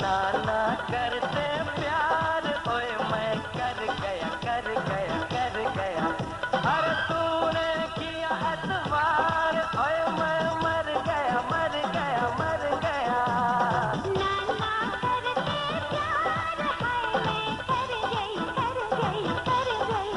नाना करते प्यार, ओए मैं कर गया कर गया कर गया। अरे तूने किया एतबार, ओए मैं मर गया मर गया मर गया। नाना करते प्यार, हाय मैं कर गई कर गई कर गई।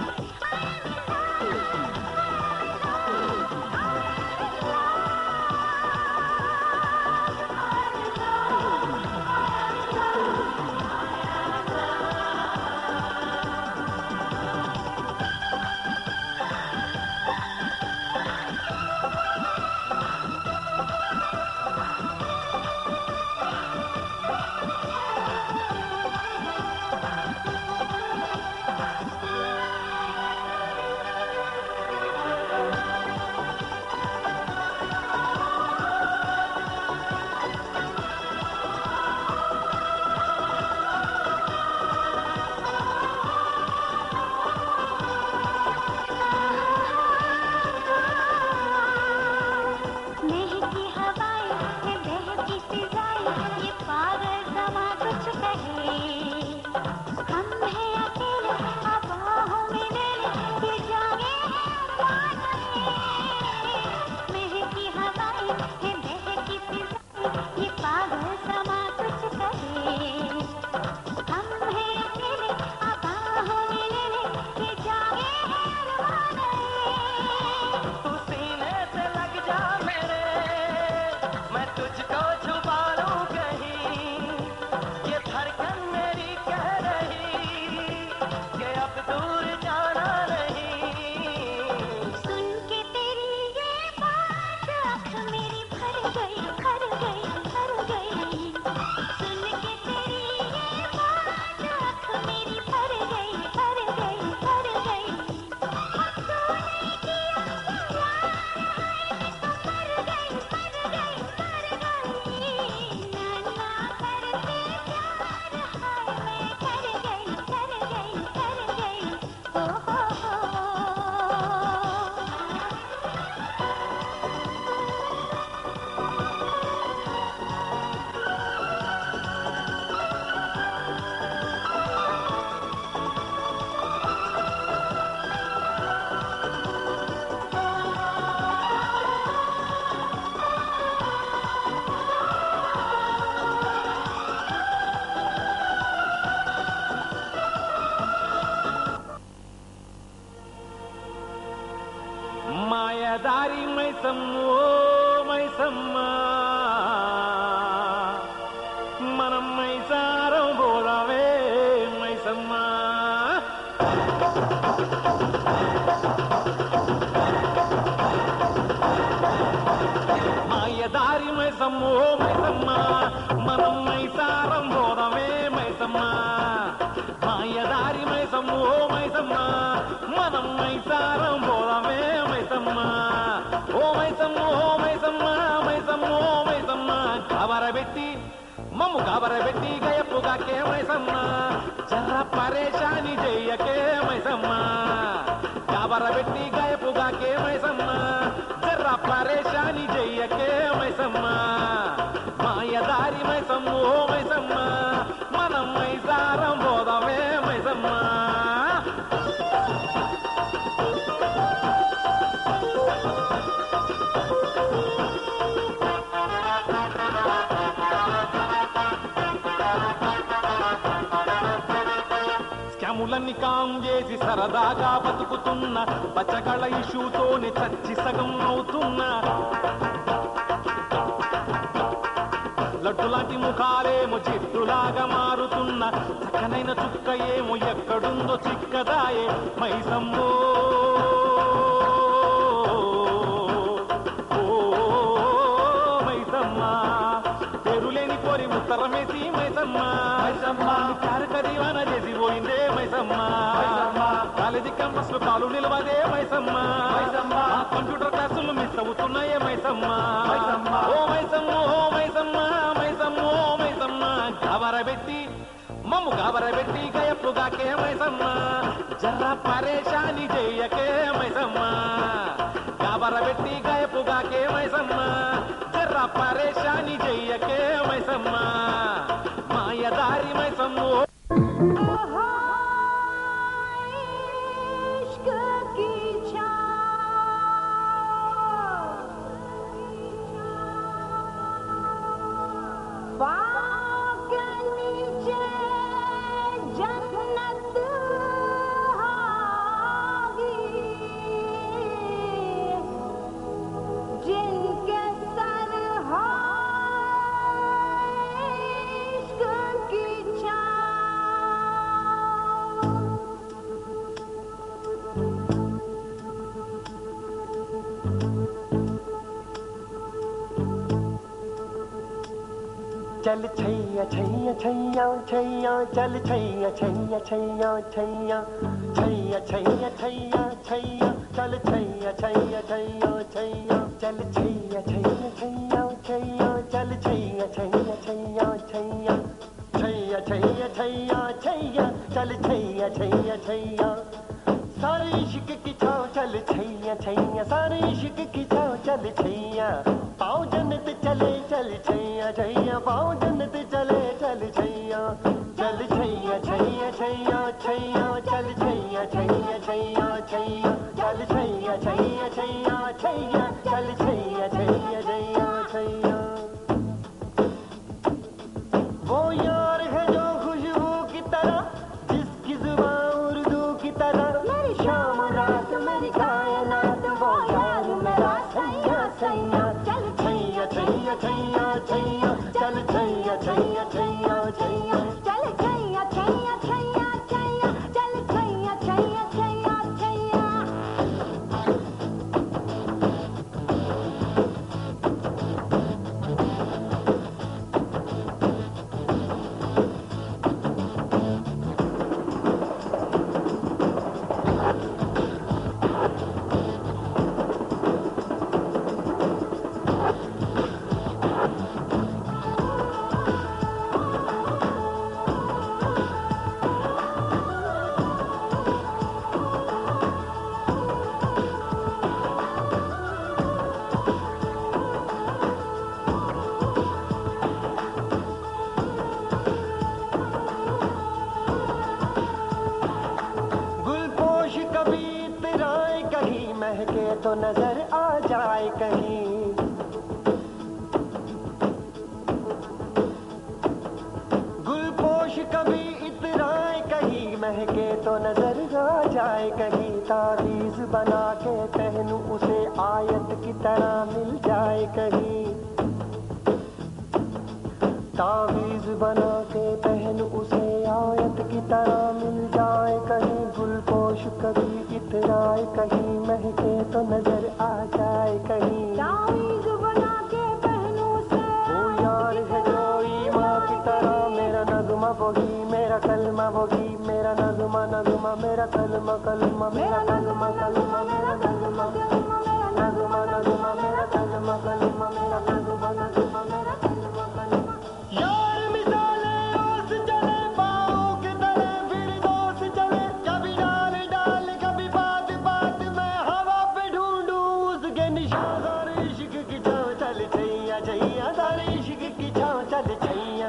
మాయదారి మైసమ్మో మైసమ్మ, మనం మైసారం పోదామే మైసమ్మ. మాయదారి మైసమ్మో మైసమ్మ, మనం మైసారం పోదామే మైసమ్మ. మాయదారి మైసమ్మో మైసమ్మ, మనం మైసారం పోదామే మైసమ్మ. ఓ మైసమ్మ ఓ మైసమ్మ మైసమ్మ ఓ మైసమ్మ, కాబరబెట్టి మమ్ము కాబరబెట్టి గయప్పుగాకే మైసమ్మ. జర్ర పరేషాని చెయ్యకే మైసమ్మ, కాబరబెట్టి గయప్పుగాకే మైసమ్మ. జర్ర పరేషాని చెయ్యకే మైసమ్మ. మైసమ్మ ఓ మైసమ్మ మనం మైసారం పోదామే మైసమ్మ స్కాములన్నీ కాం చేసి సరదాగా బతుకుతున్న పచ్చగళ ఇష్యూతోనే చచ్చి సగం అవుతున్నా లడ్డులాంటి ముఖాలేమో జిడ్డులాగా మారుతున్న చక్కనైన చుక్క ఏమో ఎక్కడుందో చిక్కదాయే మైసమ్మో మైసమ్మ పేరులేని పోరి ఉత్తరమేసి మైసమ్మ కారకదీవాన చేసి పోయిందే మైసమ్మ కాలేజీ క్యాంపస్ లో కాలు నిలవదే మైసమ్మ కంప్యూటర్ క్లాసులు మిస్ అవుతున్నాయే మైసమ్మ ఓ మైసమ్మ ఓ మైసమ్మ మైసమ్మ ఓ మైసమ్మ గాబరబెట్టి మమ్ము గాబరబెట్టి గయప్పుగాకే మైసమ్మ జర్ర పరేషాని చెయ్యకే మైసమ్మ గాబరబెట్టి గయప్పుగాకే మైసమ్మ జర్ర పరేషాని చెయ్యకే మైసమ్మ మాయదారి మైసమ్మ चल छैया छैया छैया छैया चल छैया छैया छैया छैया छैया छैया छैया छैया चल छैया छैया छैया छैया चल छैया छैया छैया छैया चल छैया छैया छैया छैया छैया छैया छैया छैया चल छैया छैया छैया सारे इश्क की छाव चल छैया छैया सारे इश्क की छाव चल छैया पाँव जन्नत चले चल छैया छैया पाँव जन्नत चले चल छैया चल छैया छैया छैया छैया चल छैया छैया छैया छैया चल छैया छैया छैया छैया चल छैया छैया छैया छैया वो यार है जो खुशबू की तरह जिसकी जुबान उर्दू की तरह मेरी शाम रात मेरी कायनात वो यार मेरा सैया सैया चल छैया छैया छैया छैया चल छैया छैया छैया छैया चल छैया छैया छैया छैया चल छैया छैया छैया छैया महके तो नजर आ जाए कहीं गुलपोश कभी इतराए कहीं महके तो नजर आ जाए कहीं तावीज बना के पहनूं उसे आयत की तरह मिल जाए कहीं तावीज बना के पहनूं उसे आयत की तरह मिल जाए कहीं गुलपोश कभी इतराए कहीं महके तो नजर आ जाए कहीं तावीज बना के पहनूं उसे वो यार है जो ईमान की तरह मेरा नगमा वही मेरा कलमा वही मेरा नगमा नगमा मेरा कलमा कलमा मेरा नगमा कलमा मेरा कलमा कलमा मेरा नगमा नगमा मेरा कलमा कलमा मेरा नगमा नगमा मेरा कलमा कलमा यार मिसाले ओस चले पाँव की तरह फिर दोस्त चले कभी डाल डाल कभी बात बात में हवा पे ढूंढूं उसके निशान सारे इश्क की छाँव चल छैया छैया सारे इश्क की छाँव चल छैया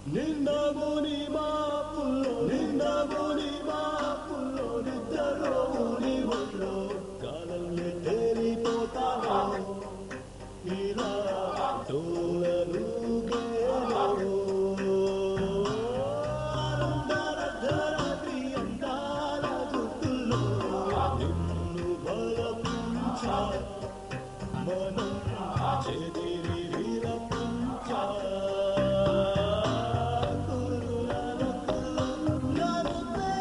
నిండబోని మాపుల్లో నిండబోని మాపుల్లో నిద్రలోని ఒళ్ళో కాలల్లే తేలిపోతావో ఇలా తోలలు గేలో అరుంధరధరది అందాల గుర్తుల్లో నిన్ను బలపించా మనం చెదిరి విరపించా Thank you.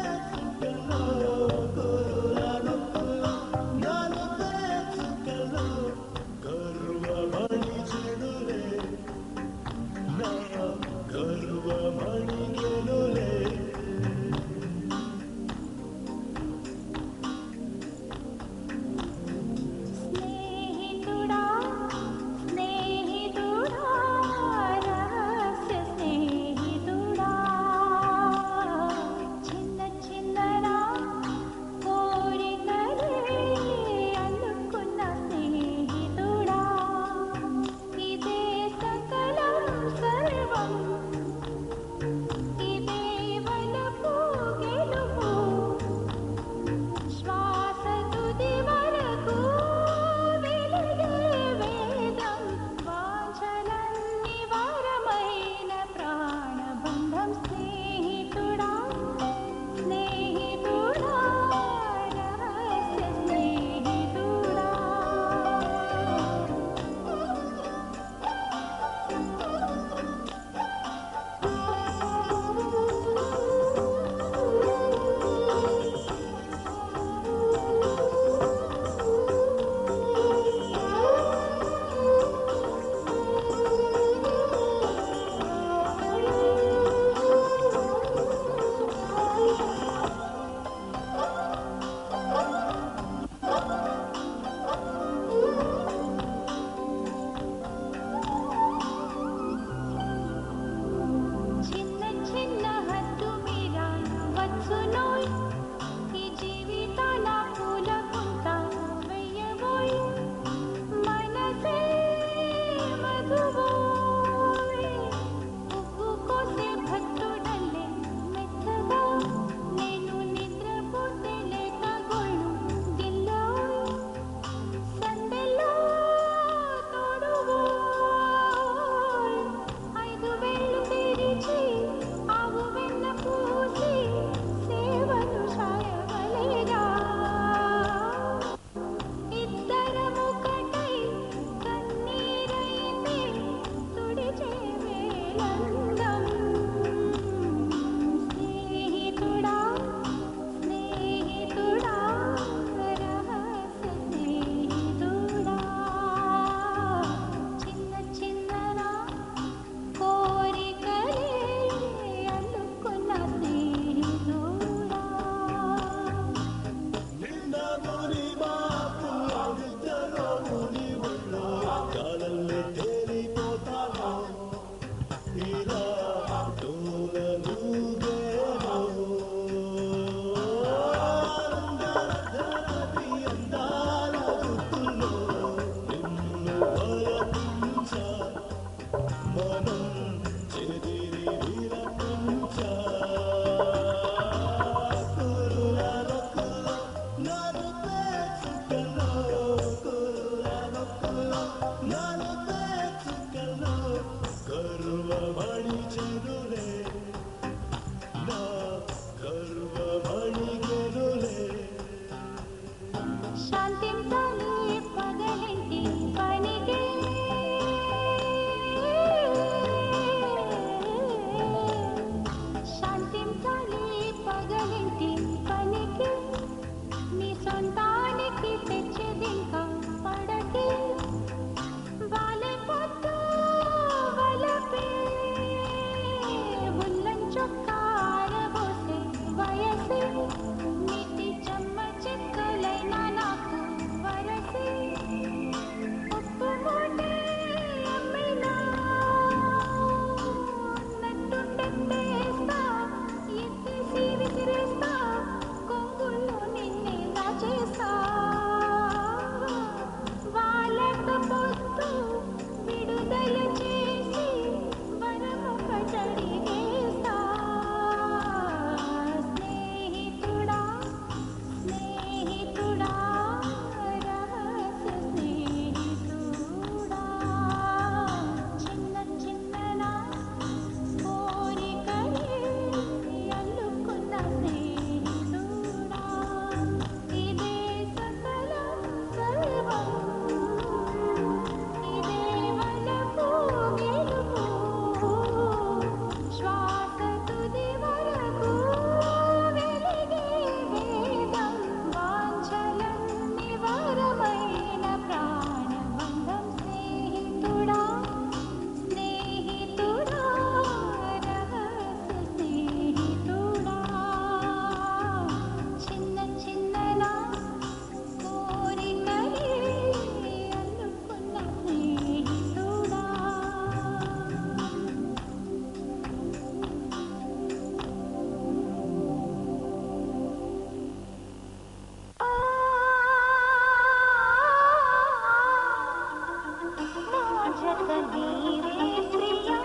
నీవే ప్రియా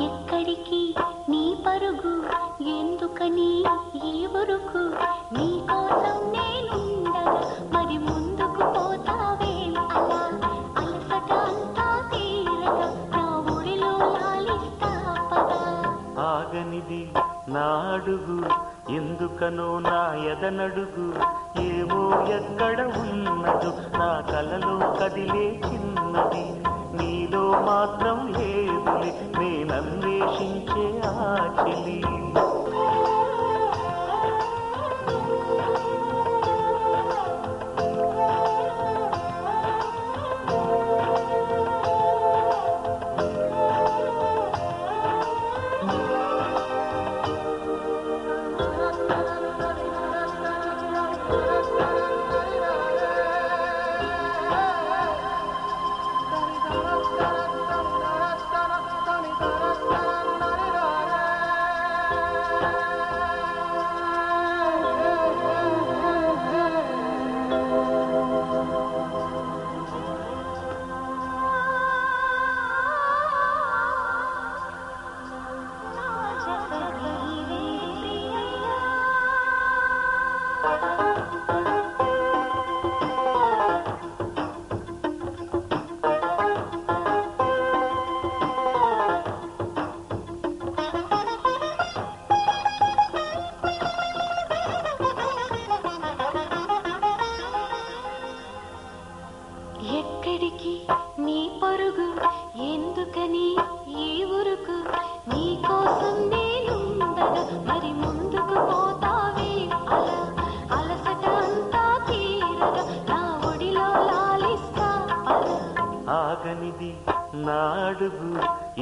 ఎక్కడికి నీ పరుగు ఎందుకని ఈ ఊరుకు నీ కోసం నేనుండగా మరి ముందుకు పోతావే అలా అలసట అంతా తీరగా నా ఊరిలో లాలిస్తా పదా ఆగనిది నా అడుగు ఎందుకనో నా ఎదనడుగు ఏమో ఎక్కడ ఉన్నదో నా కలలో కదిలే చిన్నది నీలో మాత్రం లేదులే నేనన్వేషించే ఆ చెలి ఎక్కడికి నీ పరుగు ఎందుకని ఈ ఊరుకు నీ కోసం నేనుండగా మరి ముందుకు పోతావే అలా అలసట అంతా తీరగా నా ఒడిలో లాలిస్తా పదా ఆగనిది నా అడుగు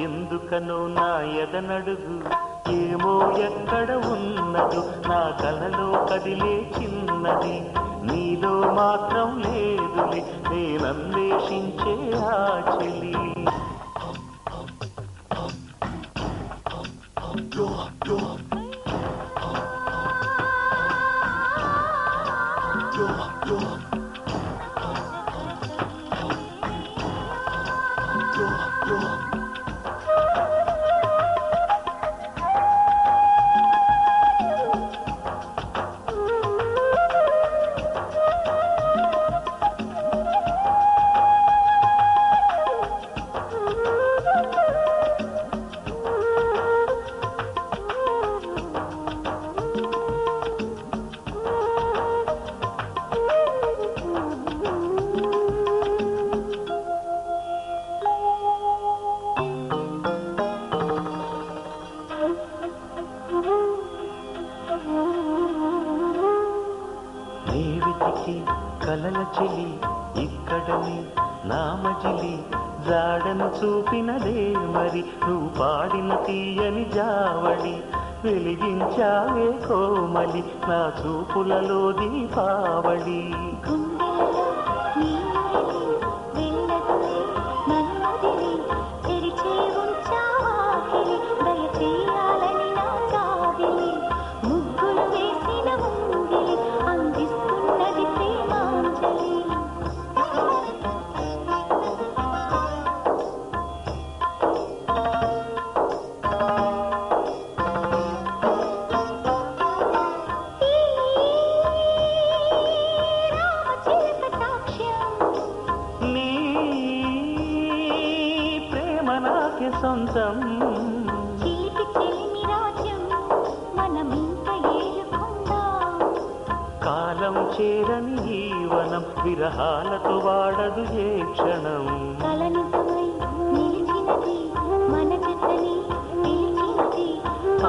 ఎందుకనో నా ఎదనడుగు ఏమో ఎక్కడ ఉన్నదో నా కలలో కదిలే చిన్నది నీలో మాత్రం లేదులే నేనన్వేషించే ఆ చెలి నీవితికి కలల చెలి ఇక్కడని నా మజిలి జాడను చూపినదే మరి నువ్వు పాడిన తీయని జావళి వెలిగించావే కోమలి నా చూపులలో దీపావళి గుండెల్లో నీ వెళ్ళదులే నన్నదిలి తెరిచే ఉంచావాకిలి దయచేయాలని నా కావిలి ముగ్గులు వేసిన ముంగిలి అందిస్తున్నది ప్రేమాంజలి సొంతం చిలిపి చెలిమి రాజ్యం మనమింత ఏలుకుందాం కాలం చేరని ఈ వనం విరహాలతో వాడదు ఏ క్షణం కలనితమై నిలిచినది మన జతని నిలిచినది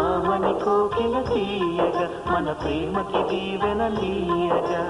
ఆమని కోకిల తీయగా మన ప్రేమకి దీవెన నీయగా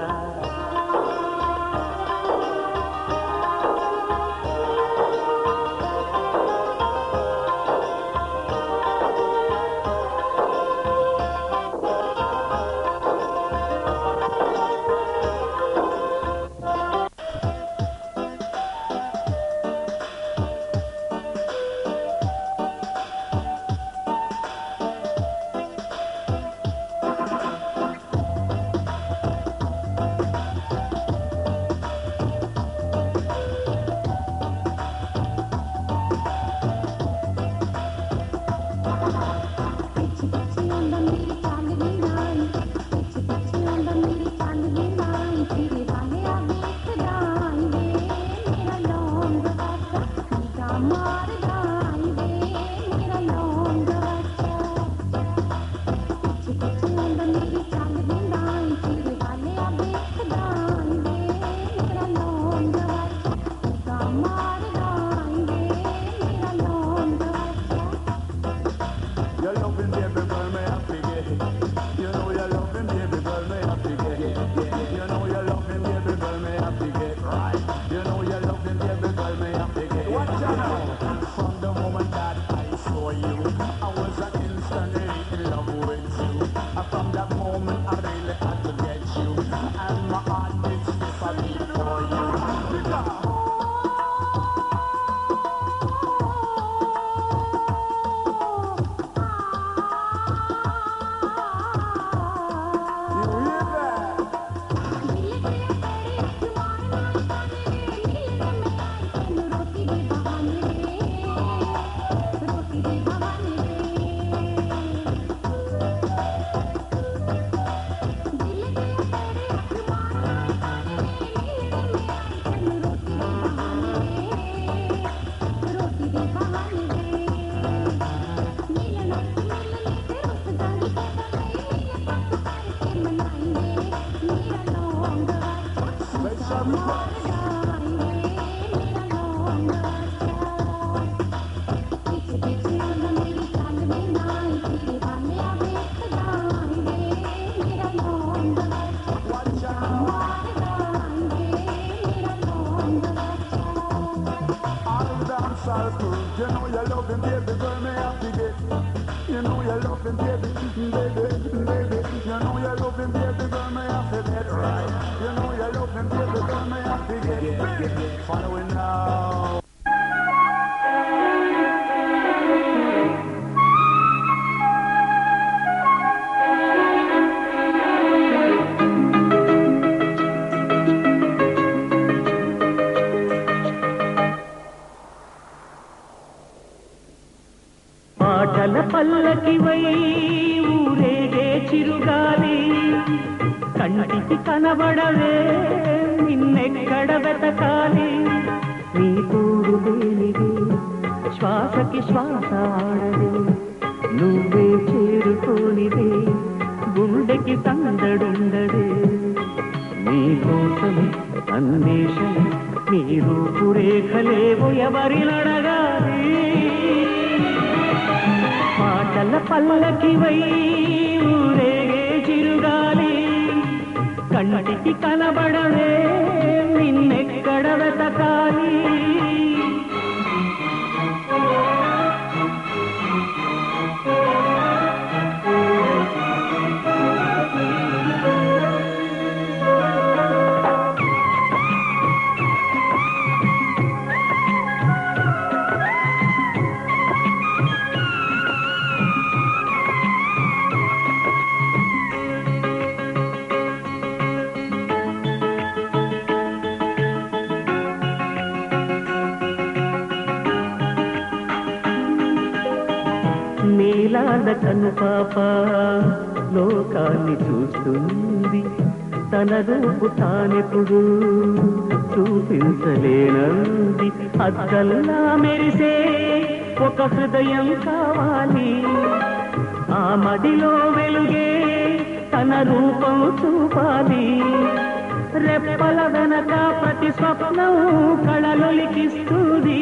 all proof. You know you're loving, baby girl, me have to get. You know you're loving, baby, baby. You know you're loving, baby girl, me have to get right. You know you're loving, baby girl, me have to get. Following now. పాటల పల్లకివై ఊరేగే చిరుగాలి కంటికి కనబడవే నిన్నెక్కడ వెతకాలి నీ తోడు లేనిది శ్వాసకి శ్వాస ఆడది నువ్వే చేరుకోనిది గుండెకి సందడుండదే నీ కోసం అన్వేషణ నీ రూపురేఖలేవు ఎవరి నడగాలి పాటల పల్లకివై ఊరేగే చిరుగాలి కంటికి కనబడవే నిన్నెక్కడ వెతకాలి నీలాల కను పాప లోకాన్ని చూస్తుంది తన రూపు తానెప్పుడు చూపించలేనంది అద్దల్లా మెరిసే ఒక హృదయం కావాలి ఆ మదిలో వెలుగే తన రూపం చూపాలి రెప్పల వెనక ప్రతి స్వప్నం కళలొలికిస్తుంది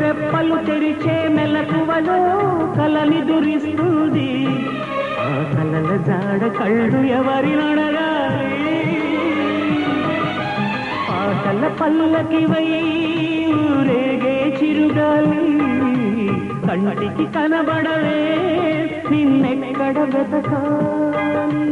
రెప్పలు తెరిచే మెలకువలో కలని దురిస్తుంది ఆ కలల జాడ కళ్ళు ఎవరి నడగాలి పాటల పల్లకివై ఊరేగే చిరుగాలి కంటికి కనబడవే నిన్నెక్కడ వెతకాలి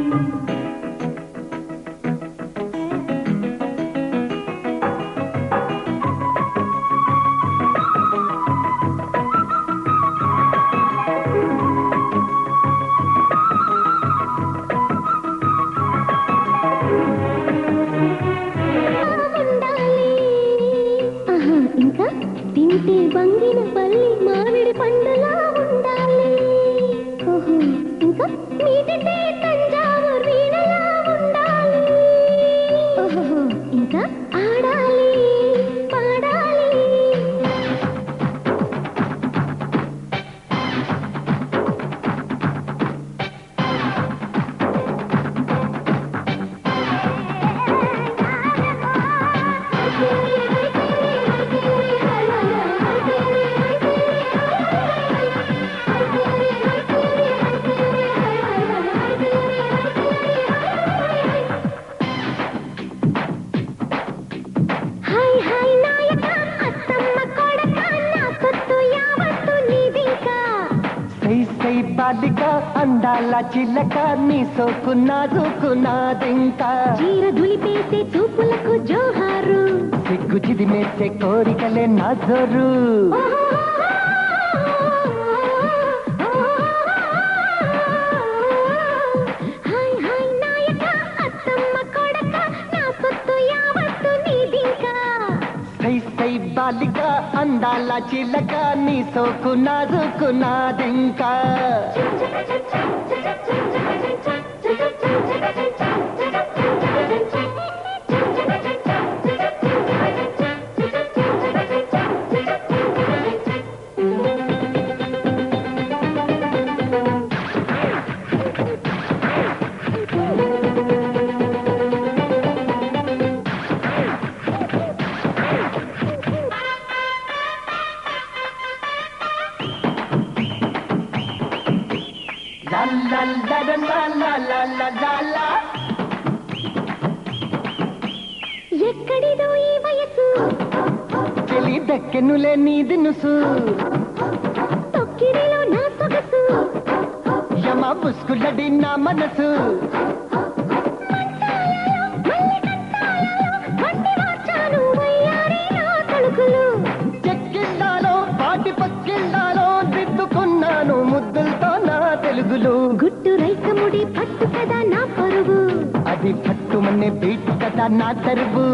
తింటే బంగిన పల్లి మామిడి పండులా ఉండాలి ఓహో ఇంకా మీటితే తంజావూరు వీణలా ఉండాలి ఓహో ఇంకా ఆడాలి పాడాలి బాలిక అందాల చిల్లక నీ సోకు నాదుకున్నాదింకా చీర దులిపేసే చూపులకు జోహారు సిగ్గు చిదిమేసే కోరికలే నా జోరు హాయ్ హాయ్ నాయక అత్తమ్మ కొడక నా సొత్తు యావత్తు నీదింకా సై సై బాలిక అందాల చిల్లక నీ సోకు నాదుకున్నాదింకా ఎక్కడిదో ఈ వయసు చెలి దక్కెనులే నీ దినుసు తొక్కిరిలో నా సొగసు యమ ముస్కులడి నా మనసు చెక్కిండాలో పాటి పక్కిండాలో దిద్దుకున్నాను ముద్దులతో నా తెలుగులు గుట్టు రైకముడి పట్టు కదా నా పరువు అది పట్టుమనే బీటు కదా నా తరువు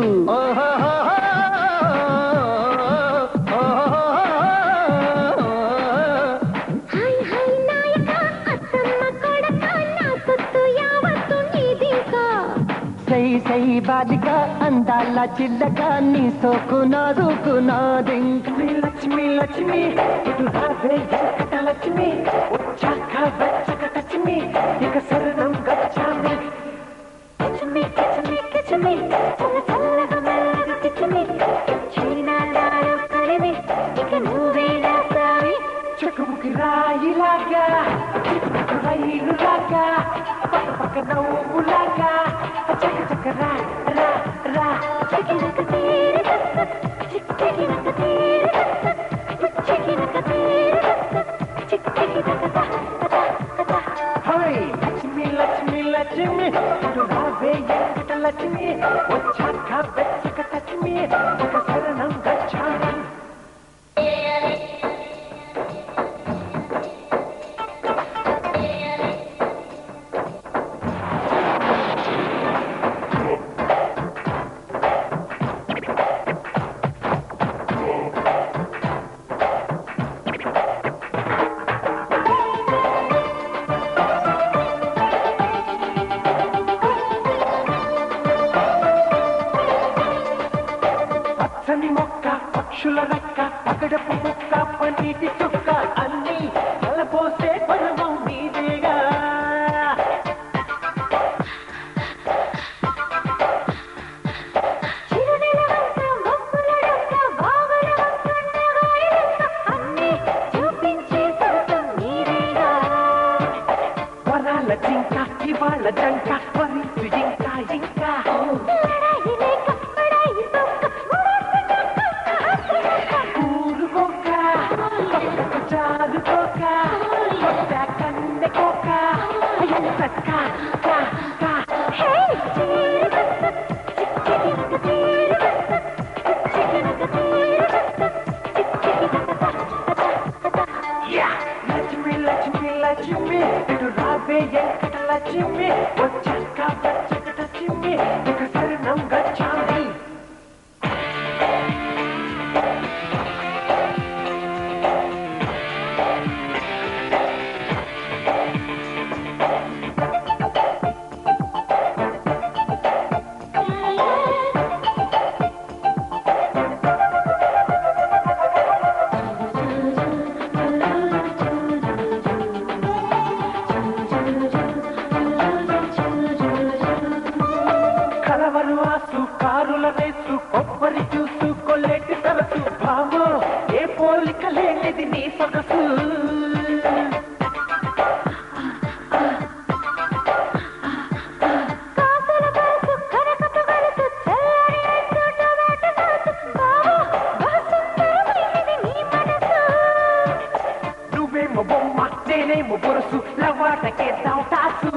హై హై నాయక అత్తమ్మ కొడక నా సొత్తు యావత్తు నీదింకా సై సై బాలిక అందాల చిల్లక నీ సోకు నాదుకు నాదింక లక్ష్మి లక్ష్మి ఇటు రావే వెంకట లక్ష్మి వచ్చాక వెచ్చక లక్ష్మి ఇక శరణం గచ్చామి కిచమి కిచమి కిచమి చల్ల చల్లగా మెల్లగా కిచమి చీనాడాలు కలిమి ఇక నువ్వే నా స్వామి చెక్కుముకి రాయిలాగా చిక్కుకు రైలులాగా పక్క పక్క నవ్వులాగా చక్క చక్క రా రా రా చికినక తీరి చిక్కినక తీరి చికినక తీరి చిక్కినక తా హై లక్ష్మి లక్ష్మి లక్ష్మి ఇటు రావే వెంకట లక్ష్మి వచ్చాక వెచ్చక లక్ష్మి ఇక శరణం గచ్చామి పచ్చని మొక్క పక్షుల రెక్క పగడపు ముక్క పన్నీటి చుక్క అన్ని కలపోసే పర్వం నీదేగా చిరునెల వంక బొక్కుల డొక్క బావల వంక నగాయలక్క అన్నీ చూపించే సొగసు నీదేగా వరాల జింక ఇవాళ డంక వరించు ఇంకా ఇంకా లడాయి లేక లడాయి తొక్క ఊరుకోక పక్కకు జారుకోక కొత్త కన్నె కోక ఎంత కా కా కా హే తీరి చిక్కినక తీరి చిక్కినక తీరి చిక్కినక యా లక్ష్మి లక్ష్మి లక్ష్మి ఇటు రావే వెంకట లక్ష్మి వచ్చాక వచ్చక లక్ష్మి ఇక శరణం గచ్చామి కలవరు ఆసు కారుల రేసు కొబ్బరి జ్యూసు కొల్లేటి సరసు భామో ఏ పోలిక లేనిది నీ సొగసు కాసుల కలసు కరకపు గలుసు చల్లని ఐసు టమాటో సాసు బావో బహుసుందరమైనది నీ మనసు నువ్వేమో బొమ్మ నేనేమో బొరుసు లవాటకేద్దాం తాసు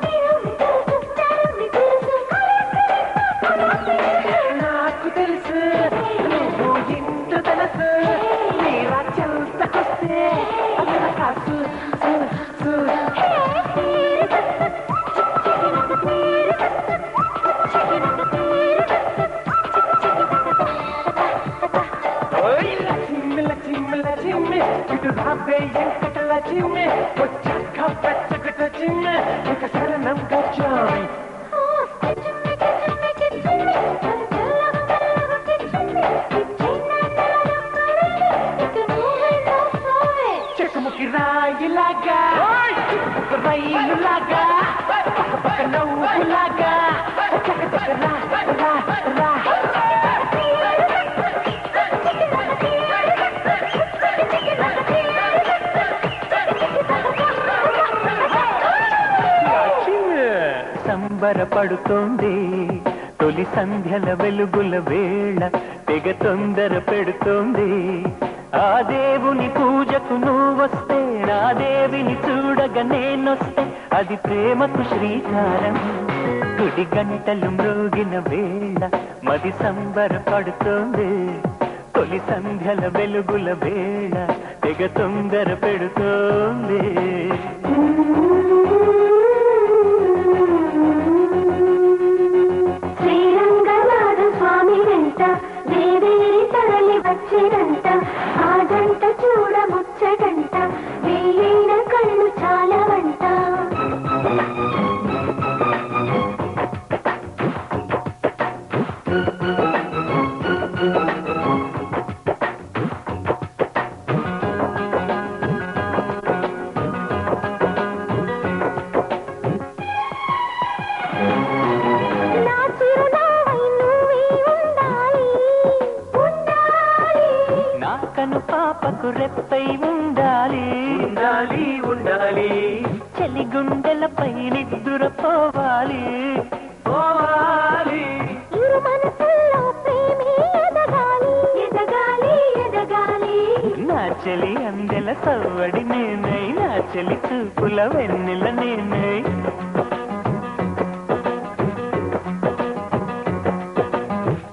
నీరుని తెలుసు నాకు తెలుసు నువ్వు ఇంత తెలుసు నీ రాజ్యంతకొస్తే అక్కడ కాసు సు సు ఓయ్ లక్ష్మి లక్ష్మి లక్ష్మి ఇటు రావే వెంకట లక్ష్మి వచ్చాక వెచ్చక లక్ష్మి ఇక శరణం గచ్చామి చెక్కుముకి రాయిలాగా చిక్కుకు రైలులాగా పక్క పక్క నవ్వులాగా చక్క చక్క రా రా రా సంబరపడుతోంది తొలి సంధ్యల వెలుగుల వేళ తెగ తొందర పెడుతోంది. ఆ దేవుని పూజకు నువ్వొస్తే, నా దేవిని చూడగా నేనొస్తే, అది ప్రేమకు శ్రీకారం. గుడి గంటలు మ్రోగిన వేళ మది సంబరపడుతోంది. తొలి సంధ్యల వెలుగుల వేళ తెగ తొందర పెడుతోంది. శ్రీరంగనాథ స్వామి వెంట దేవేరి తరలి వచ్చేదంట. ఆ జంట చూడ ముచ్చటంట, వేయైన కళ్ళు చాలవంట. కను పాపకు రెప్పై ఉండాలి, ఉండాలి ఉండాలి. చలి గుండెలపై నిద్దురపోవాలి, పోవాలి. ఇరు మనసుల్లో ప్రేమే ఎదగాలి, ఎదగాలి, ఎదగాలి. నా చలి అందెల సవ్వడి నేనై, నా చలి చూపుల వెన్నెల నేనై.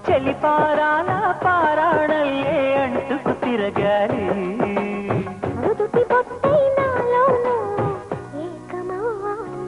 చలి పారాల పారాణల్లే అంటుకు తిరగాలి. మృదుటి బొట్టై నాలోనూ ఏకమవ్వాలి.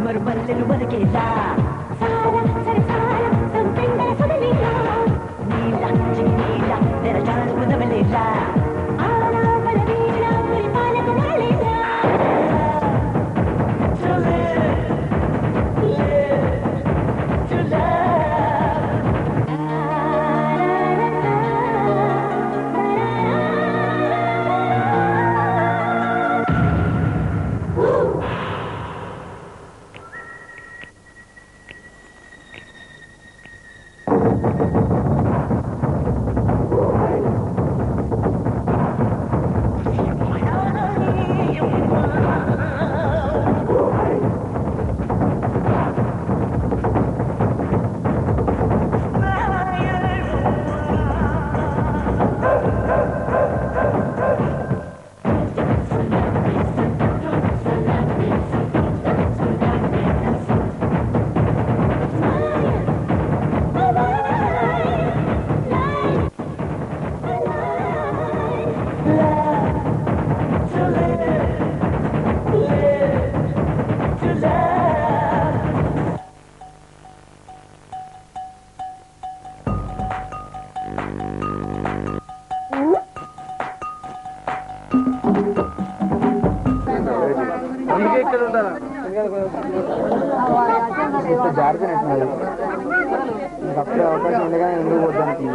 మరుమల్లెలు మనకేలా సారా సరసారా సంపెంగ సొదలేలా, నీల చిన్నీల నెరజాను నవలేలా. ఆరావళ వీణ పురిపాలక నాళేలా. జాగ్రత్త అప్పుడే అవకాశం ఉండగా ఎందుకు పోతానికి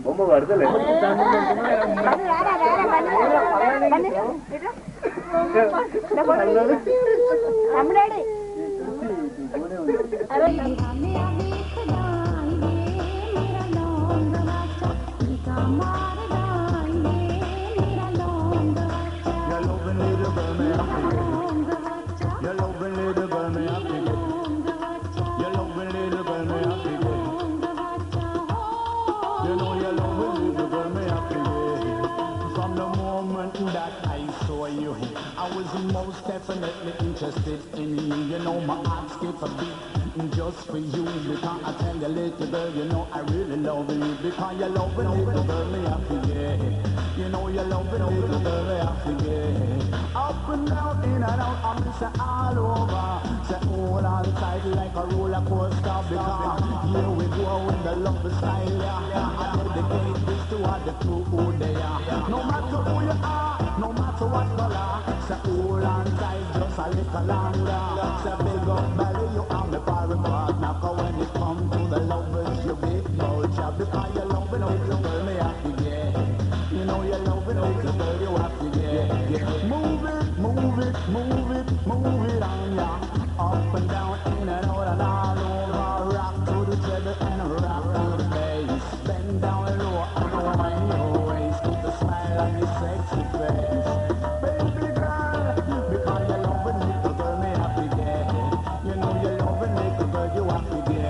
బొమ్మ పడతలే From the moment definitely interested in you. You know my heart skip a beat just for you. Because I tell you, little girl, you know I really love you. Because you love me, little girl, me I forget. You know you love me, little girl, me I forget. Up and down, in and out, I miss it all over. Say hold on tight like a roller coaster. Because here we go with the love style, yeah. I dedicate this to all the crew who they are. No matter who you are, no matter what color. Say hold on tight just a little longer. Say big up belly, you are my foreign partner. Cause when it comes to the lovers, you big culture. Because you love it, little girl, me have to get. You know you love it, little girl, you have to get. Move it, move it, move it, move it on, yeah. Up and down, in and out and all over. Rock to the treble and rock to the bass. Bend down low and wind your waist. Put a smile on your sexy face. Baby girl, because you love it, little girl, me have to get. You know you love it, little girl, you have to get.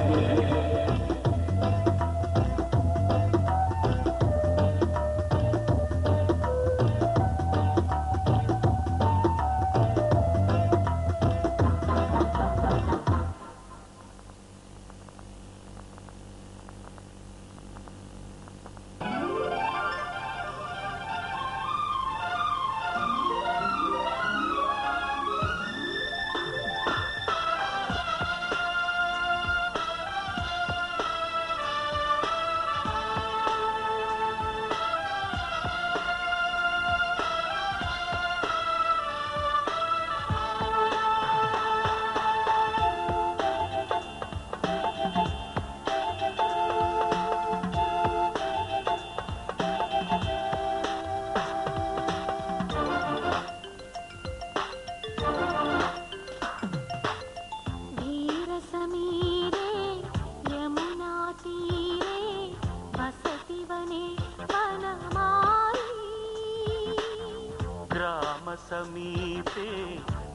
సమీపే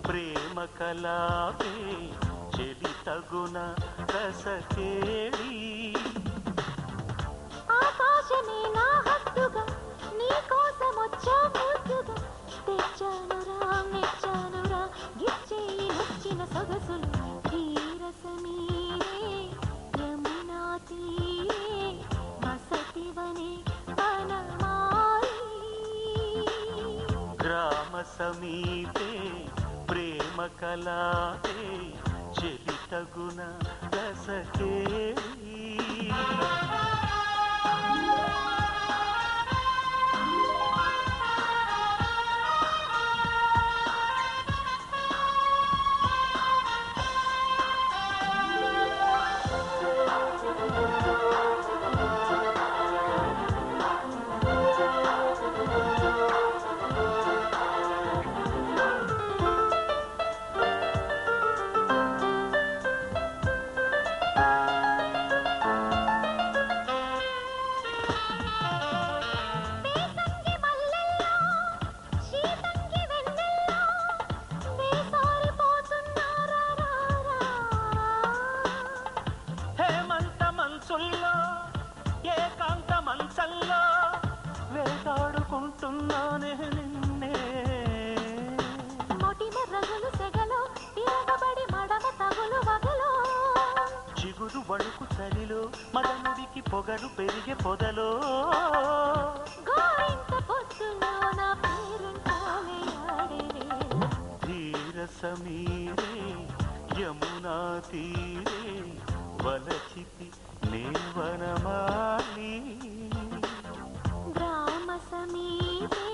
ప్రేమ కలాపే చెలి తగున రసకేళి ఆకాశమే నా హద్దుగా నీ కోసం వచ్చా ముద్దుగా తెచ్చానురా మెచ్చానురా గిచ్చేయి నచ్చిన సొగసులు తీరసమీరే యమునా తీరే వసతివనే వనమాలి గ్రామ సమీపే ప్రేమ కలాపే చెలి తగున రసకేళి వణుకు చలిలో మదనుడికి పొగరు పెరిగే పొదలో గోరింట పొద్దులో నా పేరంటాలే ఆడేనే ధీర సమీరే యమునా తీరే వలచితి నేవనమాలి గ్రామ సమీపే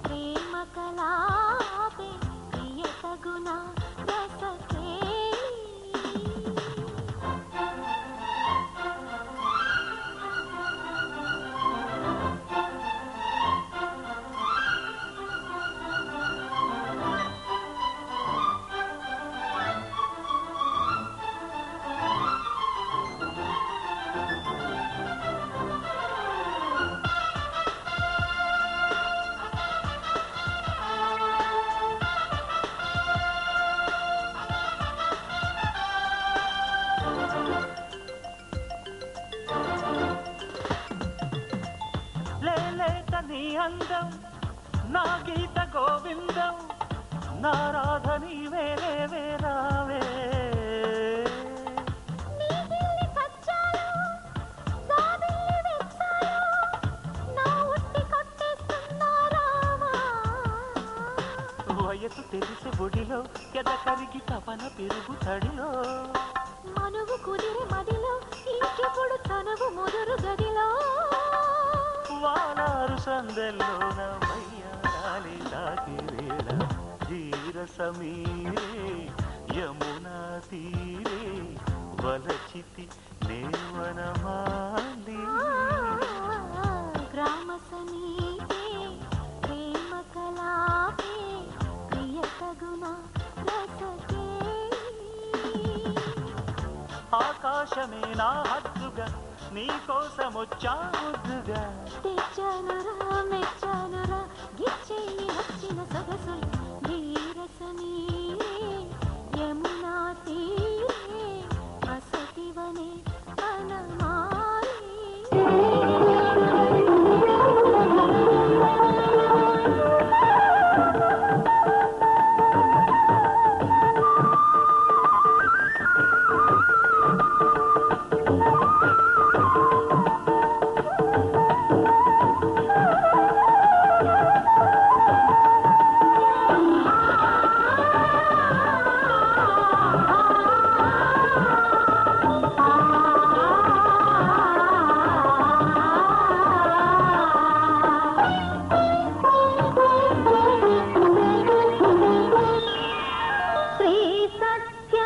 ప్రేమ కలాపే ప్రియతగుణ రసకేళి అందం నా గీత గోవిందం నా రాధ వాడికి తపన పెరుగు తడిలో మనువు కుదిరి మదిలో ఇంకెప్పుడు తనువు ముదురు గదిలో వానారు సందెల్లోన వయ్యారాలి తాకి వేళ ధీర సమీరే యమునా తీరే వలచితి నేవనమాలి గ్రామ సమీపే ప్రేమ కలాపే ప్రియతగుణ రసకే ఆకాశమే నా హద్దుగా నీ కోసమొచ్చా ముద్దుగా తెచ్చానురా మెచ్చానురా గిచ్చేయి వచ్చిన సొగసులు ధీరసమీరే యమునా తీరే వసతివనే వనమాలి సత్య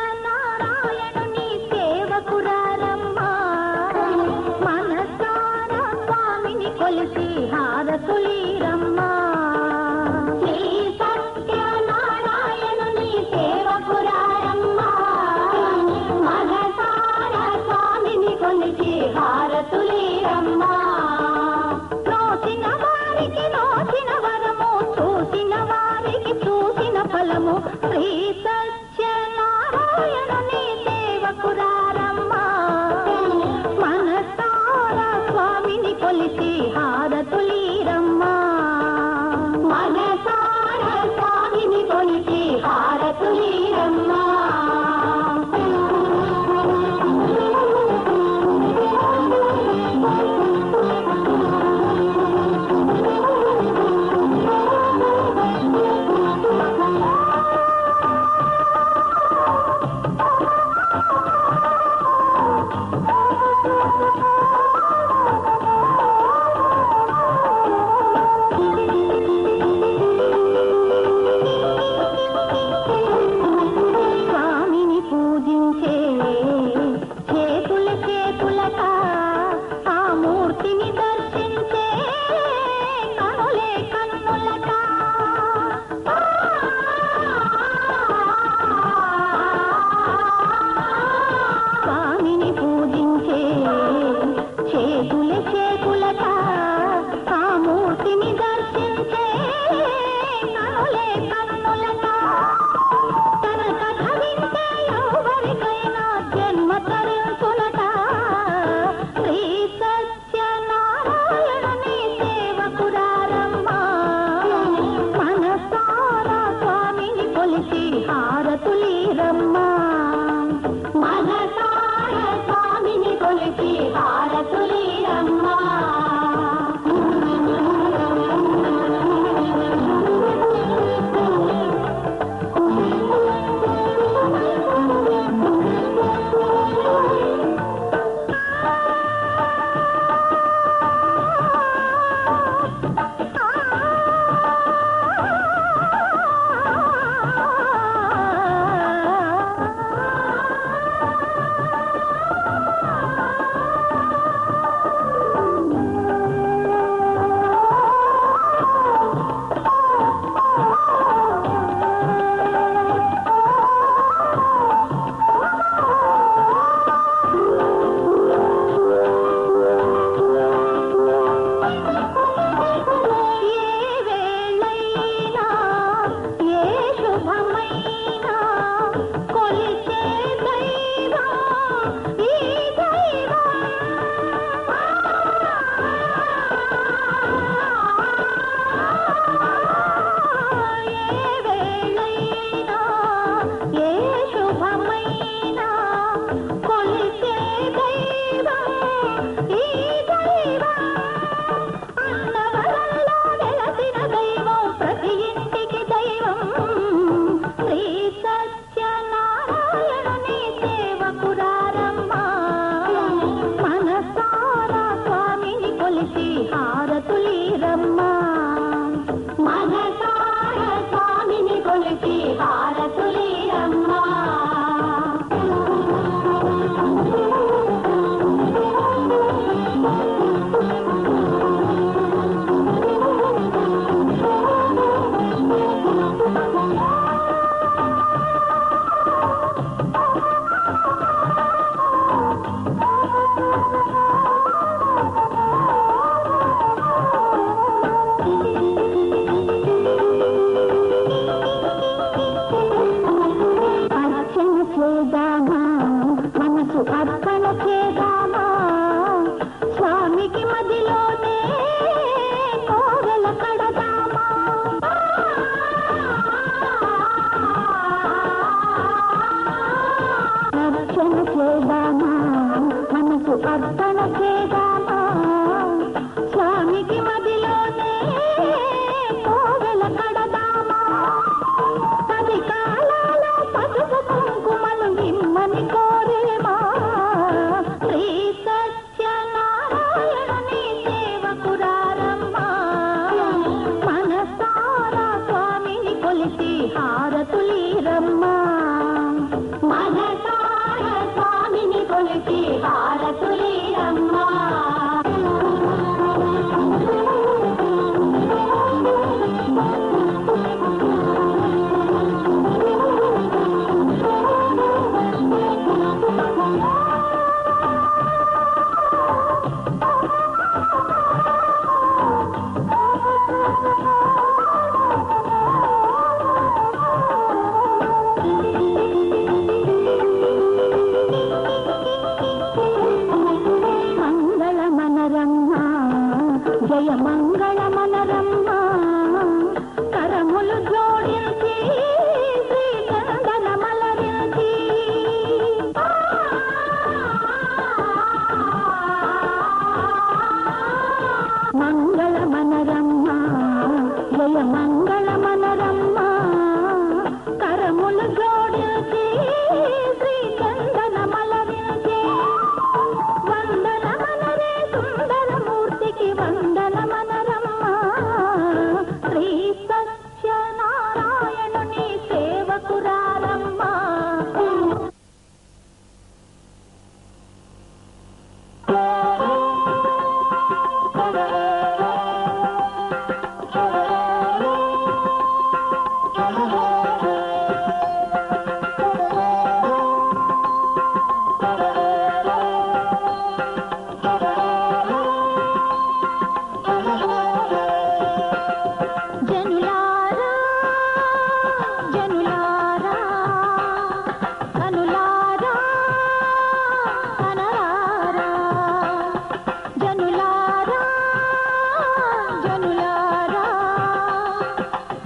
చేద్దామా మనసు అర్పణ చేద్దామా స్వామికి మదిలోనే కోవెల కడదామా అర్చన చేద్దామా మనసు అర్పణ చేద్దామా స్వామికి మదిలోనే కోవెల కడదామా పది కాలాలో పసుపు కుంకుమలు ఇమ్మని కోరేమా శ్రీ సత్యనారాయణుని సేవకురారమ్మా మనసారా స్వామిని కొలిసి హారతులీరమ్మా మనసారా స్వామిని కొలిసి హారతులీరమ్మా మంగళమనరమ్మా జయ మంగళమనరమ్మా కరములు జోడించి శ్రీచందన మలరించి మంగళమనరమ్మా జయ మంగళమనరమ్మా కరములు జోడించి శ్రీచందన మలరించి వందనమనరే సుందరమూర్తికి వందనమనరమ్మా శ్రీ సత్యనారాయణుని సేవకురారమ్మా జనులారా జనులారా కనులారా కనరారా జనులారా జనులారా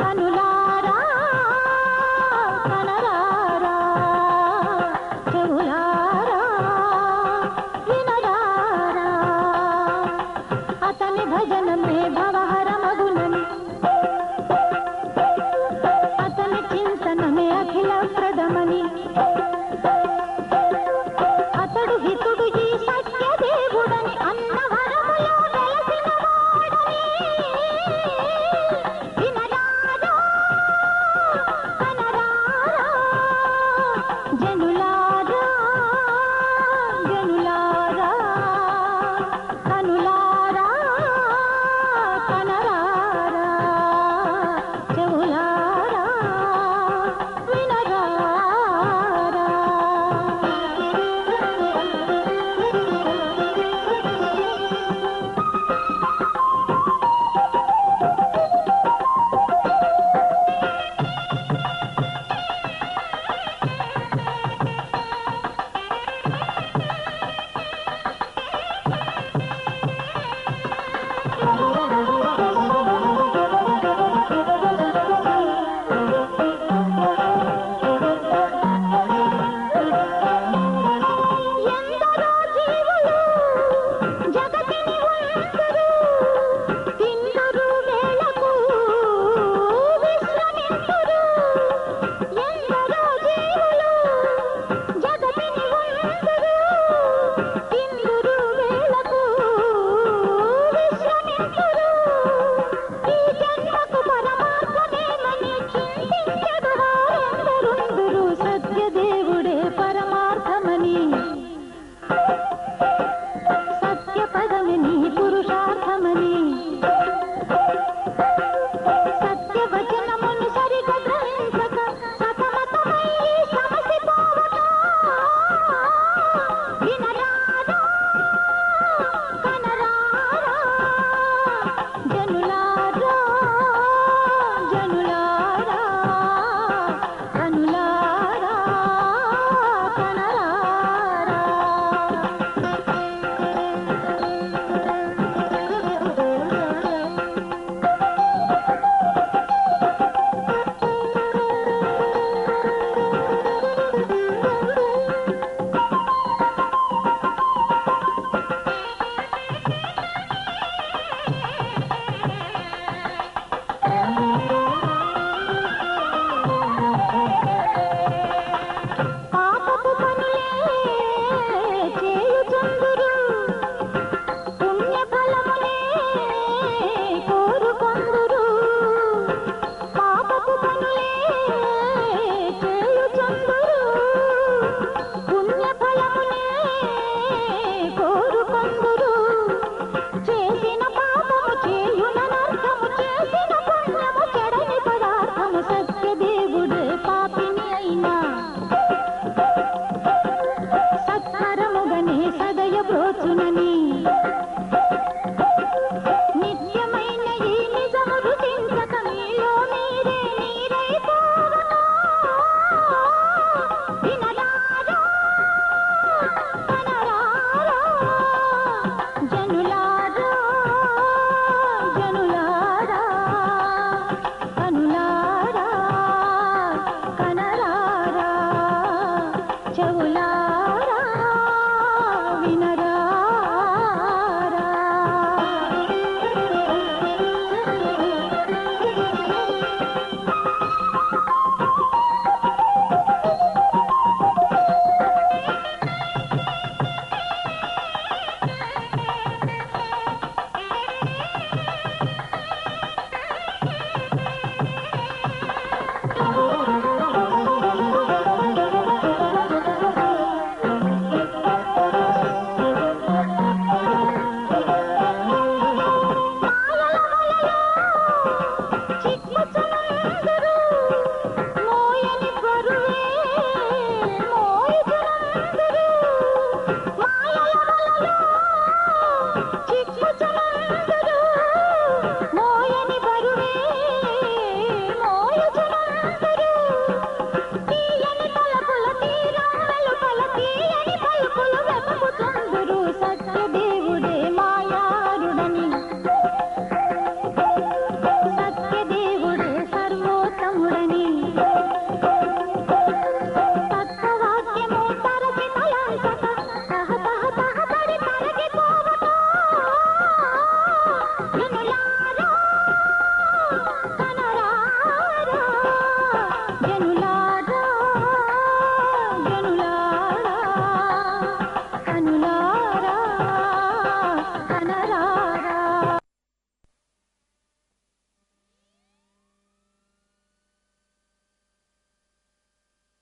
కనులారా కనరారా చెవులారా వినరారా అతని భజనమే భవహరమగునని అతని చింతనమే అఖిల ప్రదమని అతడు హితుడు ఈ సత్యదేవుడని అన్నవరములో వెలసిన వాడని వినరారా కనరారా జనులారా